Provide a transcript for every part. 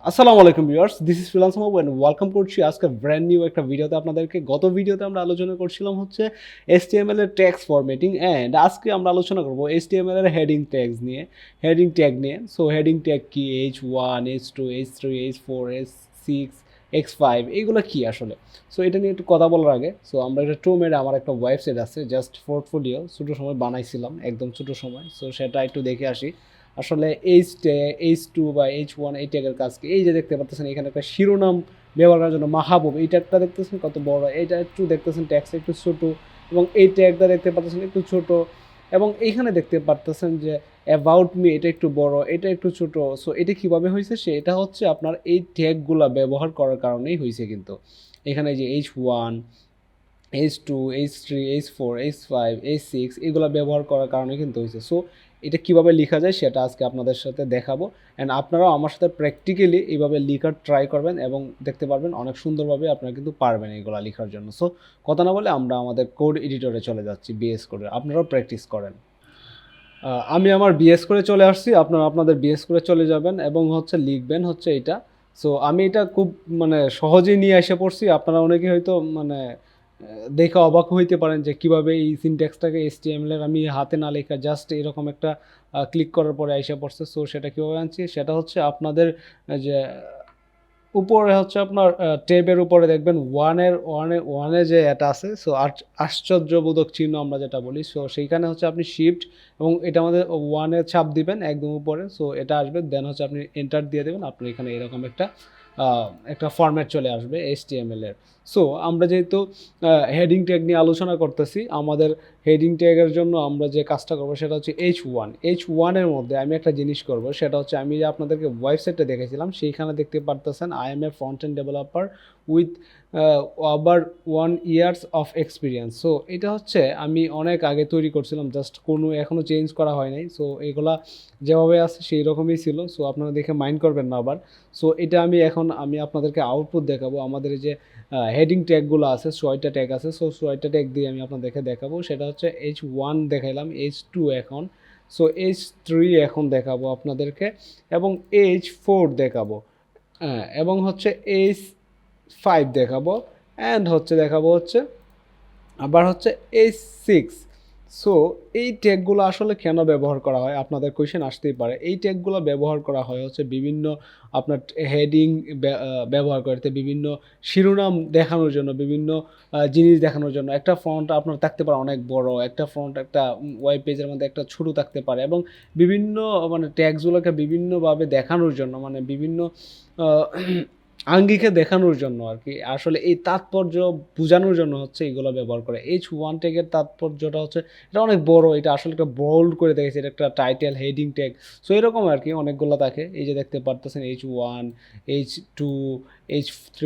আসসালামু আলাইকুম viewers, this is freelance Mahbub and welcome করছি আজকে ব্র্যান্ড নিউ একটা ভিডিওতে আপনাদেরকে। গত ভিডিওতে আমরা আলোচনা করছিলাম হচ্ছে HTML এর ট্যাগস ফরম্যাটিং, এন্ড আজকে আমরা আলোচনা করব HTML এর হেডিং ট্যাগস নিয়ে, হেডিং ট্যাগ নিয়ে। সো হেডিং ট্যাগ কি, H1, H2, H3, H4, H6, X5 এইগুলো কি আসলে। সো এটা নিয়ে একটু কথা বলার আগে, সো আমরা এটা টোমেড আমার একটা ওয়েবসাইট আছে, জাস্ট পোর্টফোলিও, ছোটো সময় বানাইছিলাম, একদম ছোটো সময়। সো সেটা একটু দেখে আসি আসলে H2 বা H1 এই ট্যাগের কাজ কি। এই যে দেখতে পাচ্ছেন এখানে একটা শিরোনাম ব্যবহার করার জন্য মাহবুব, এই ট্যাগটা দেখতেছেন কত বড়, এইটা একটু দেখতেছেন ট্যাগটা একটু ছোট, এবং এই ট্যাগটা দেখতে পাচ্ছেন একটু ছোট, এবং এইখানে দেখতে পারতেছেন যে অ্যাবাউট মি এটা একটু বড়, এটা একটু ছোট। সো এটা কিভাবে হয়েছে, এটা হচ্ছে আপনার এই ট্যাগগুলা ব্যবহার করার কারণেই হয়েছে। কিন্তু এখানে যে H1, H2, H3, H4, H5, H6 এগুলো ব্যবহার করার কারণে কিন্তু হয়েছে। সো এটা কিভাবে লেখা যায় সেটা আজকে আপনাদের সাথে দেখাবো, অ্যান্ড আপনারাও আমার সাথে প্র্যাকটিক্যালি এইভাবে লেখার ট্রাই করবেন এবং দেখতে পারবেন অনেক সুন্দরভাবে আপনারা কিন্তু পারবেন এগুলো লেখার জন্য। সো কথা না বলে আমরা আমাদের কোড এডিটরে চলে যাচ্ছি, বিএস কোডে। আপনারাও প্র্যাকটিস করেন। আমি আমার বিএস করে চলে আসছি, আপনারা আপনাদের বিএস করে চলে যাবেন এবং হচ্ছে লিখবেন হচ্ছে এটা। সো আমি এটা খুব মানে সহজেই নিয়ে এসে পড়ছি। আপনারা অনেকে হয়তো মানে দেখে অবাক হইতে পারেন যে কিভাবে এই সিনট্যাক্সটাকে HTML এর আমি হাতে না লেখা জাস্ট এরকম একটা ক্লিক করার পরে এসে পড়ছে। সো সেটা কীভাবে আনছি সেটা হচ্ছে আপনাদের যে উপরে হচ্ছে আপনার ট্যাবের উপরে দেখবেন ওয়ানে যে এটা আছে। সো আশ্চর্যবোধক চিহ্ন আমরা যেটা বলি, সো সেইখানে হচ্ছে আপনি শিফট এবং এটা আমাদের ওয়ানে ছাপ দিবেন একদম উপরে। সো এটা আসবে, দেন হচ্ছে আপনি এন্টার দিয়ে দেবেন, আপনি এখানে এরকম একটা ফরম্যাট চলে আসবে HTML এর। সো আমরা যেহেতু হেডিং ট্যাগ নিয়ে আলোচনা করতেছি, আমাদের হেডিং ট্যাগের জন্য আমরা যে কাজটা করবো সেটা হচ্ছে H1 এর মধ্যে আমি একটা জিনিস করব, সেটা হচ্ছে আমি যে আপনাদেরকে ওয়েবসাইটটা দেখেছিলাম সেইখানে দেখতে পারতেছেন I M A front end developer with over 1 years of experience. So এটা হচ্ছে আমি অনেক আগে তৈরি করছিলাম, জাস্ট কোনো এখনও চেঞ্জ করা হয় নাই। সো এগুলা যেভাবে আছে সেই রকমই ছিল। সো আপনারা দেখে মাইন্ড করবেন না আবার। সো এটা আমি আপনাদেরকে আউটপুট দেখাবো। আমাদের এই যে হেডিং ট্যাগগুলো আছে, 6টা ট্যাগ আছে। সো 6টা ট্যাগ দিয়ে আমি আপনাদেরকে দেখাবো। সেটা হচ্ছে H1 দেখাইলাম, H2 এখন, সো H3 এখন দেখাবো আপনাদেরকে, এবং H4 দেখাবো, হ্যাঁ, এবং হচ্ছে H5 দেখাবো, অ্যান্ড হচ্ছে দেখাবো হচ্ছে আবার হচ্ছে H6। সো এই ট্যাগগুলো আসলে কেন ব্যবহার করা হয়, আপনাদের কোয়েশ্চেন আসতেই পারে। এই ট্যাগগুলো ব্যবহার করা হয় হচ্ছে বিভিন্ন আপনার হেডিং ব্যবহার করতে, বিভিন্ন শিরোনাম দেখানোর জন্য, বিভিন্ন জিনিস দেখানোর জন্য। একটা ফন্ট আপনার থাকতে পারে অনেক বড়, একটা ফন্ট একটা ওয়েব পেজের মধ্যে একটা ছোটো থাকতে পারে, এবং বিভিন্ন মানে ট্যাগসগুলোকে বিভিন্নভাবে দেখানোর জন্য, মানে বিভিন্ন আঙ্গিকে দেখানোর জন্য আর কি, আসলে এই তাৎপর্য বোঝানোর জন্য হচ্ছে এইগুলো ব্যবহার করে। H1 ট্যাগের তাৎপর্যটা হচ্ছে এটা অনেক বড়, এটা আসলে একটা বোল্ড করে দেখেছে, এটা একটা টাইটেল হেডিং ট্যাগ। সো এরকম আর কি অনেকগুলো থাকে, এই যে দেখতে পারতেছেন H1, H2, H3,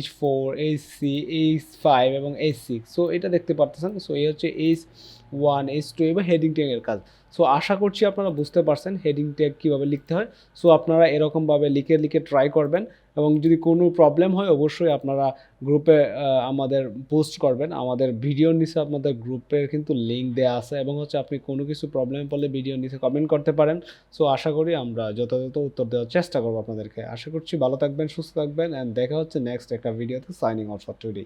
H4, H3, H5 এবং H6। সো এটা দেখতে পারতেছেন। সো এই হচ্ছে H1, H2 এবং হেডিং ট্যাগের কাজ। সো আশা করছি আপনারা বুঝতে পারছেন হেডিং ট্যাগ কীভাবে লিখতে হয়। সো আপনারা এরকমভাবে লিখে লিখে ট্রাই করবেন, এবং যদি কোনো প্রবলেম হয় অবশ্যই আপনারা গ্রুপে আমাদের পোস্ট করবেন। আমাদের ভিডিওর নিচে আপনাদের গ্রুপের কিন্তু লিঙ্ক দেওয়া আছে, এবং হচ্ছে আপনি কোনো কিছু প্রবলেম পড়লে ভিডিওর নিচে কমেন্ট করতে পারেন। সো আশা করি আমরা যথাযথ উত্তর দেওয়ার চেষ্টা করবো আপনাদেরকে। আশা করছি ভালো থাকবেন, সুস্থ থাকবেন, অ্যান্ড দেখা হচ্ছে নেক্সট একটা ভিডিওতে। Signing off for today.